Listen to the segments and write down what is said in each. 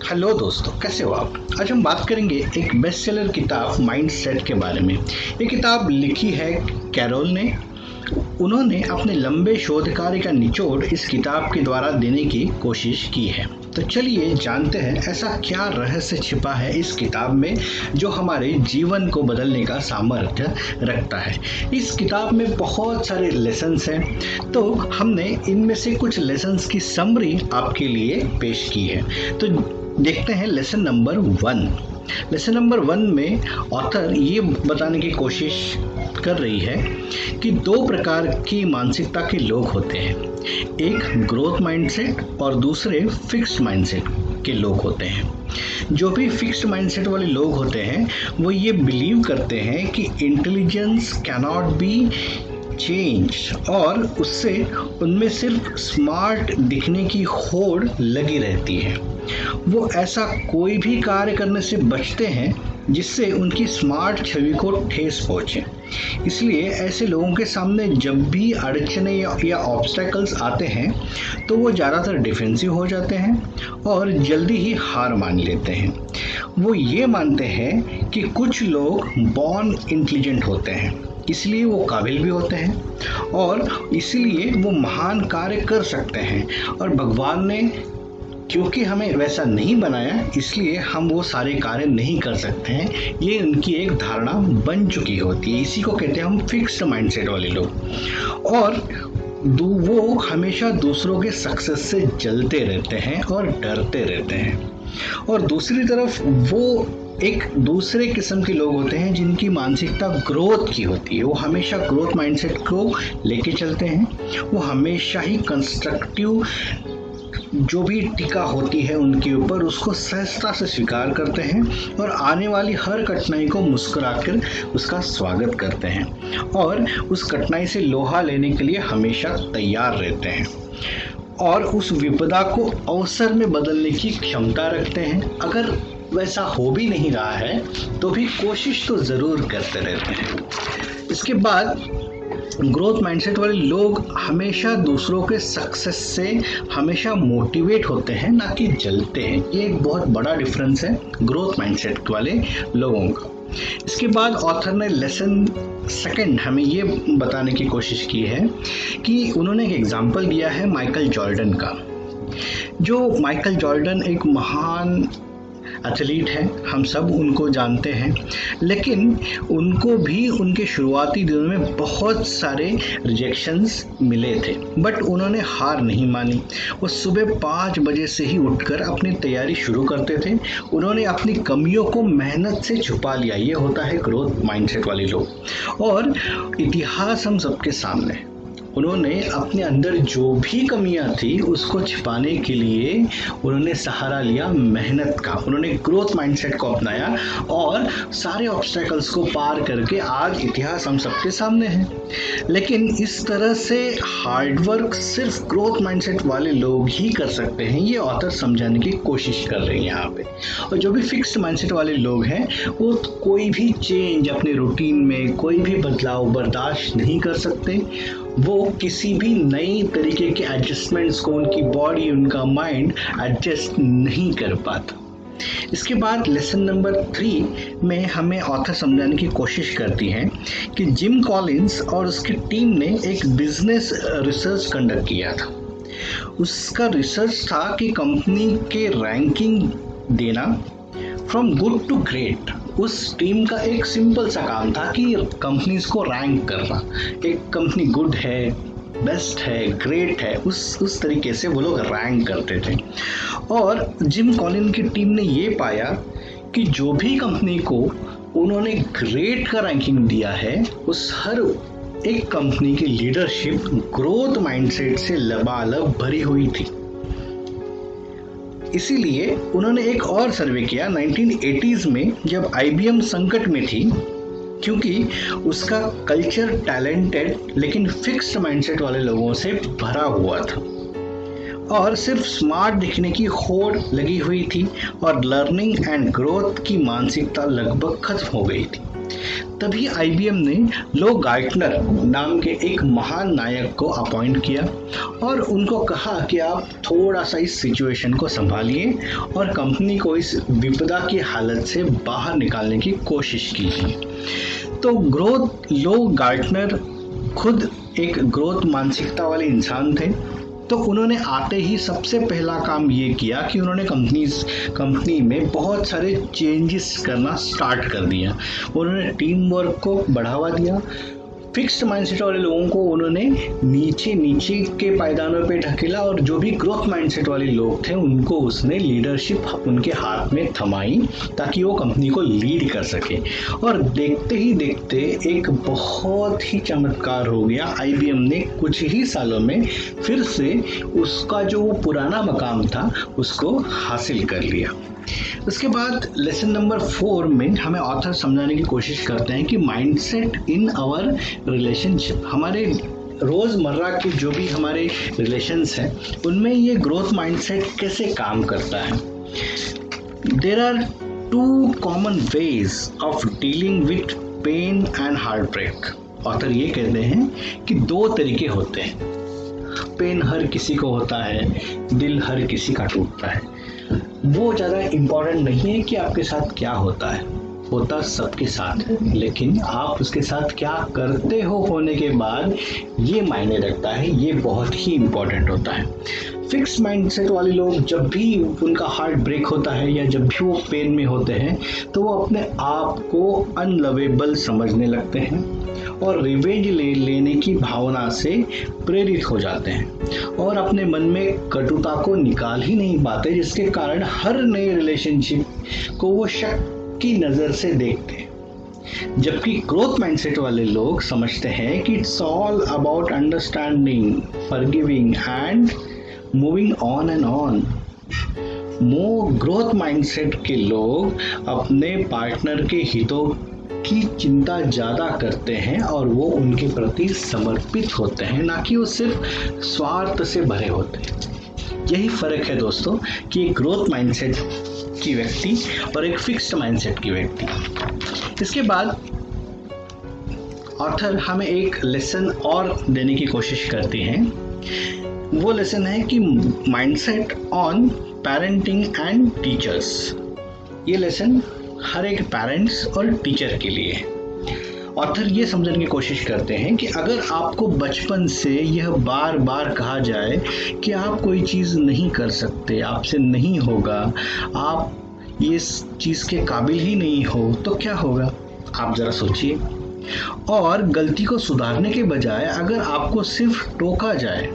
Hello दोस्तों, कैसे हो आप। आज हम बात करेंगे एक बेस्ट सेलर किताब माइंडसेट के बारे में। ये किताब लिखी है कैरोल ने। उन्होंने अपने लंबे शोध कार्य का निचोड़ इस किताब के द्वारा देने की कोशिश की है। तो चलिए जानते हैं ऐसा क्या रहस्य छिपा है इस किताब में जो हमारे जीवन को बदलने का सामर्थ्य रखता है। इस किताब में बहुत सारे लेसन्स हैं, तो हमने इनमें से कुछ लेसन्स की समरी आपके लिए पेश की है। तो देखते हैं लेसन नंबर 1। लेसन नंबर 1 में ऑथर ये बताने की कोशिश कर रही है कि 2 प्रकार की मानसिकता के लोग होते हैं। एक ग्रोथ माइंडसेट और दूसरे फिक्स्ड माइंडसेट के लोग होते हैं। जो भी फिक्स्ड माइंडसेट वाले लोग होते हैं वो ये बिलीव करते हैं कि इंटेलिजेंस कैनॉट बी चेंज और उससे उनमें सिर्फ स्मार्ट दिखने की होड़ लगी रहती है। वो ऐसा कोई भी कार्य करने से बचते हैं जिससे उनकी स्मार्ट छवि को ठेस पहुंचे। इसलिए ऐसे लोगों के सामने जब भी अड़चने या ऑब्स्टेकल्स आते हैं तो वो ज़्यादातर डिफेंसिव हो जाते हैं और जल्दी ही हार मान लेते हैं। वो ये मानते हैं कि कुछ लोग बॉर्न इंटेलिजेंट होते हैं, इसलिए वो काबिल भी होते हैं और इसलिए वो महान कार्य कर सकते हैं, और भगवान ने क्योंकि हमें वैसा नहीं बनाया इसलिए हम वो सारे कार्य नहीं कर सकते हैं। ये उनकी एक धारणा बन चुकी होती है। इसी को कहते हैं हम फिक्स्ड माइंडसेट वाले लोग। और वो हमेशा दूसरों के सक्सेस से जलते रहते हैं और डरते रहते हैं। और दूसरी तरफ वो एक दूसरे किस्म के लोग होते हैं जिनकी मानसिकता ग्रोथ की होती है। वो हमेशा ग्रोथ माइंडसेट को लेके चलते हैं। वो हमेशा ही कंस्ट्रक्टिव जो भी टीका होती है उनके ऊपर उसको सहजता से स्वीकार करते हैं और आने वाली हर कठिनाई को मुस्कुराकर उसका स्वागत करते हैं और उस कठिनाई से लोहा लेने के लिए हमेशा तैयार रहते हैं और उस विपदा को अवसर में बदलने की क्षमता रखते हैं। अगर वैसा हो भी नहीं रहा है तो भी कोशिश तो ज़रूर करते रहते हैं। इसके बाद ग्रोथ माइंडसेट वाले लोग हमेशा दूसरों के सक्सेस से हमेशा मोटिवेट होते हैं, ना कि जलते हैं। ये एक बहुत बड़ा डिफरेंस है ग्रोथ माइंडसेट वाले लोगों का। इसके बाद ऑथर ने लेसन 2 हमें ये बताने की कोशिश की है कि उन्होंने एक एग्जाम्पल दिया है माइकल जॉर्डन का। जो माइकल जॉर्डन एक महान एथलीट है, हम सब उनको जानते हैं, लेकिन उनको भी उनके शुरुआती दिनों में बहुत सारे रिजेक्शंस मिले थे, बट उन्होंने हार नहीं मानी। वो सुबह 5 बजे से ही उठकर अपनी तैयारी शुरू करते थे। उन्होंने अपनी कमियों को मेहनत से छुपा लिया। ये होता है ग्रोथ माइंडसेट वाले लोग। और इतिहास हम सबके सामने, उन्होंने अपने अंदर जो भी कमियां थी उसको छिपाने के लिए उन्होंने सहारा लिया मेहनत का। उन्होंने ग्रोथ माइंडसेट को अपनाया और सारे ऑब्स्टेकल्स को पार करके आज इतिहास हम सबके सामने है। लेकिन इस तरह से हार्डवर्क सिर्फ ग्रोथ माइंडसेट वाले लोग ही कर सकते हैं, ये ऑथर समझाने की कोशिश कर रही है यहाँ पे। और जो भी फिक्स्ड माइंडसेट वाले लोग हैं वो कोई भी चेंज अपने रूटीन में, कोई भी बदलाव बर्दाश्त नहीं कर सकते। वो किसी भी नई तरीके के एडजस्टमेंट्स को उनकी बॉडी, उनका माइंड एडजस्ट नहीं कर पाता। इसके बाद लेसन नंबर 3 में हमें ऑथर समझाने की कोशिश करती है कि जिम कॉलिंस और उसकी टीम ने एक बिजनेस रिसर्च कंडक्ट किया था। उसका रिसर्च था कि कंपनी के रैंकिंग देना फ्रॉम गुड टू ग्रेट। उस टीम का एक सिंपल सा काम था कि कंपनीज को रैंक करना। एक कंपनी गुड है, बेस्ट है, ग्रेट है, उस तरीके से वो लोग रैंक करते थे। और जिम कॉलिन की टीम ने ये पाया कि जो भी कंपनी को उन्होंने ग्रेट का रैंकिंग दिया है उस हर एक कंपनी की लीडरशिप ग्रोथ माइंडसेट से लबालब भरी हुई थी। इसीलिए उन्होंने एक और सर्वे किया 1980s में, जब IBM संकट में थी, क्योंकि उसका कल्चर टैलेंटेड लेकिन फिक्स्ड माइंडसेट वाले लोगों से भरा हुआ था और सिर्फ स्मार्ट दिखने की होड़ लगी हुई थी और लर्निंग एंड ग्रोथ की मानसिकता लगभग खत्म हो गई थी। तभी आईबीएम ने लो गार्टनर नाम के एक महान नायक को अपॉइंट किया और उनको कहा कि आप थोड़ा सा इस सिचुएशन को संभालिए और कंपनी को इस विपदा की हालत से बाहर निकालने की कोशिश कीजिए। तो लो गार्टनर खुद एक ग्रोथ मानसिकता वाले इंसान थे, तो उन्होंने आते ही सबसे पहला काम ये किया कि उन्होंने कंपनी में बहुत सारे चेंजेस करना स्टार्ट कर दिया। उन्होंने टीम वर्क को बढ़ावा दिया। फिक्स्ड माइंडसेट वाले लोगों को उन्होंने नीचे के पायदानों पे ढकेला और जो भी ग्रोथ माइंडसेट वाले लोग थे उनको उसने लीडरशिप उनके हाथ में थमाई ताकि वो कंपनी को लीड कर सके। और देखते ही देखते एक बहुत ही चमत्कार हो गया। आईबीएम ने कुछ ही सालों में फिर से उसका जो पुराना मकाम था उसको हासिल कर लिया। उसके बाद लेसन नंबर 4 में हमें ऑथर समझाने की कोशिश करते हैं कि माइंडसेट इन आवर रिलेशनशिप, हमारे रोज़मर्रा के जो भी हमारे रिलेशंस हैं उनमें ये ग्रोथ माइंडसेट कैसे काम करता है। There are 2 common ways of dealing with pain and heart break. Author ये कहते हैं कि 2 तरीके होते हैं। पेन हर किसी को होता है, दिल हर किसी का टूटता है। वो ज़्यादा इम्पोर्टेंट नहीं है कि आपके साथ क्या होता है, होता सबके साथ है, लेकिन आप उसके साथ क्या करते हो होने के बाद ये मायने रखता है, ये बहुत ही इम्पोर्टेंट होता है। फिक्स माइंडसेट वाले लोग जब भी उनका हार्ट ब्रेक होता है या जब भी वो पेन में होते हैं तो वो अपने आप को अनलवेबल समझने लगते हैं और रिवेंज लेने की भावना से प्रेरित हो जाते हैं और अपने मन में कटुता को निकाल ही नहीं पाते, जिसके कारण हर नए रिलेशनशिप को वो शक की नज़र से देखते हैं। जबकि ग्रोथ माइंडसेट वाले लोग समझते हैं कि it's all about understanding, forgiving and moving on and on. Growth mindset के लोग अपने पार्टनर के हितों की चिंता ज़्यादा करते हैं और वो उनके प्रति समर्पित होते हैं, ना कि वो सिर्फ स्वार्थ से भरे होते हैं। यही फ़र्क है दोस्तों कि एक ग्रोथ माइंडसेट की व्यक्ति और एक फिक्स्ड माइंडसेट की व्यक्ति। इसके बाद ऑथर हमें एक लेसन और देने की कोशिश करती हैं। वो लेसन है कि mindset on parenting and teachers. ये लेसन हर एक पेरेंट्स और टीचर के लिए है। ऑथर ये समझने की कोशिश करते हैं कि अगर आपको बचपन से यह बार बार कहा जाए कि आप कोई चीज़ नहीं कर सकते, आपसे नहीं होगा, आप इस चीज़ के काबिल ही नहीं हो, तो क्या होगा आप ज़रा सोचिए। और गलती को सुधारने के बजाय अगर आपको सिर्फ टोका जाए,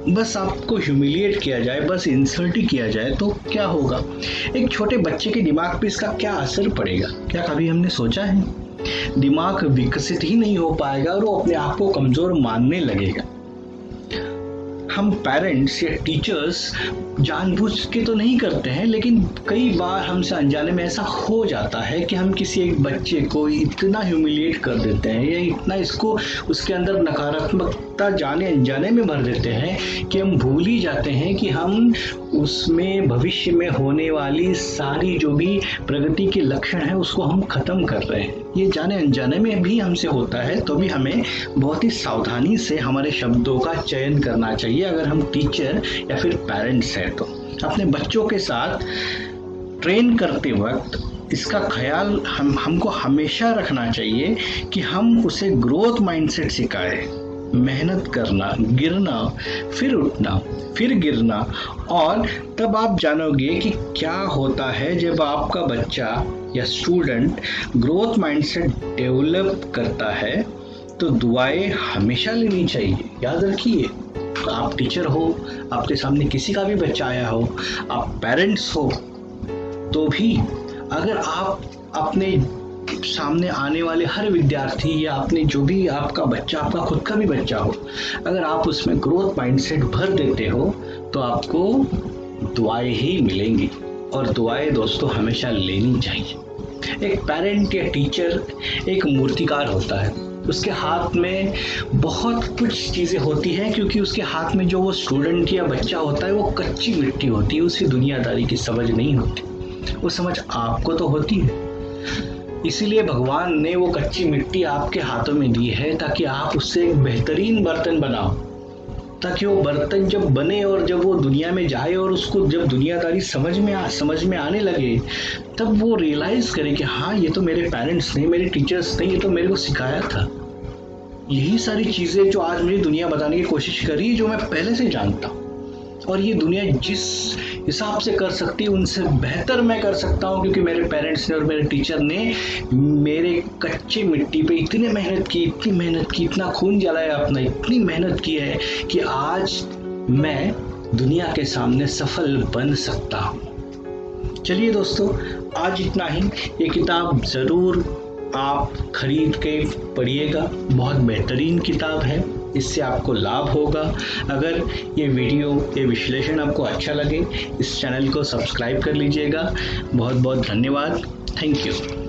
बस आपको ह्यूमिलिएट किया जाए, बस इंसल्ट ही किया जाए, तो क्या होगा। एक छोटे बच्चे के दिमाग पे इसका क्या असर पड़ेगा, क्या कभी हमने सोचा है। दिमाग विकसित ही नहीं हो पाएगा और वो अपने आप को कमजोर मानने लगेगा। हम पेरेंट्स या टीचर्स जानबूझ के तो नहीं करते हैं, लेकिन कई बार हमसे अनजाने में ऐसा हो जाता है कि हम किसी एक बच्चे को इतना ह्यूमिलिएट कर देते हैं या इतना इसको उसके अंदर नकारात्मकता जाने अनजाने में भर देते हैं कि हम भूल ही जाते हैं कि हम उसमें भविष्य में होने वाली सारी जो भी प्रगति के लक्षण है उसको हम खत्म कर रहे हैं। ये जाने अनजाने में भी हमसे होता है, तो भी हमें बहुत ही सावधानी से हमारे शब्दों का चयन करना चाहिए अगर हम टीचर या फिर पेरेंट्स हैं तो। अपने बच्चों के साथ ट्रेन करते वक्त इसका ख्याल हमको हमेशा रखना चाहिए कि हम उसे ग्रोथ माइंडसेट सिखाएं, मेहनत करना, गिरना, फिर उठना, फिर गिरना, और तब आप जानोगे कि क्या होता है जब आपका बच्चा या स्टूडेंट ग्रोथ माइंडसेट डेवलप करता है। तो दुआएं हमेशा लेनी चाहिए। याद रखिए, आप टीचर हो, आपके सामने किसी का भी बच्चा आया हो, आप पेरेंट्स हो, तो भी अगर आप अपने सामने आने वाले हर विद्यार्थी या अपने जो भी आपका बच्चा, आपका खुद का भी बच्चा हो, अगर आप उसमें ग्रोथ माइंडसेट भर देते हो तो आपको दुआएं ही मिलेंगी। और दुआएं दोस्तों हमेशा लेनी चाहिए। एक पेरेंट या टीचर एक मूर्तिकार होता है, उसके हाथ में बहुत कुछ चीज़ें होती हैं, क्योंकि उसके हाथ में जो वो स्टूडेंट या बच्चा होता है वो कच्ची मिट्टी होती है, उसे दुनियादारी की समझ नहीं होती। वो समझ आपको तो होती है। इसीलिए भगवान ने वो कच्ची मिट्टी आपके हाथों में दी है ताकि आप उससे एक बेहतरीन बर्तन बनाओ, ताकि वो बर्तन जब बने और जब वो दुनिया में जाए और उसको जब दुनियादारी समझ में आने लगे, तब वो रियलाइज करे कि हाँ, ये तो मेरे पेरेंट्स ने, मेरे टीचर्स ने ये तो मेरे को सिखाया था। यही सारी चीजें जो आज मुझे दुनिया बताने की कोशिश करी, जो मैं पहले से जानता हूँ, और ये दुनिया जिस हिसाब से कर सकती है उनसे बेहतर मैं कर सकता हूँ, क्योंकि मेरे पेरेंट्स ने और मेरे टीचर ने मेरे कच्चे मिट्टी पे इतनी मेहनत की, इतना खून जलाया अपना, इतनी मेहनत की है कि आज मैं दुनिया के सामने सफल बन सकता हूँ। चलिए दोस्तों, आज इतना ही। ये किताब ज़रूर आप खरीद के पढ़िएगा, बहुत बेहतरीन किताब है, इससे आपको लाभ होगा। अगर ये वीडियो, ये विश्लेषण आपको अच्छा लगे, इस चैनल को सब्सक्राइब कर लीजिएगा। बहुत बहुत धन्यवाद। Thank you.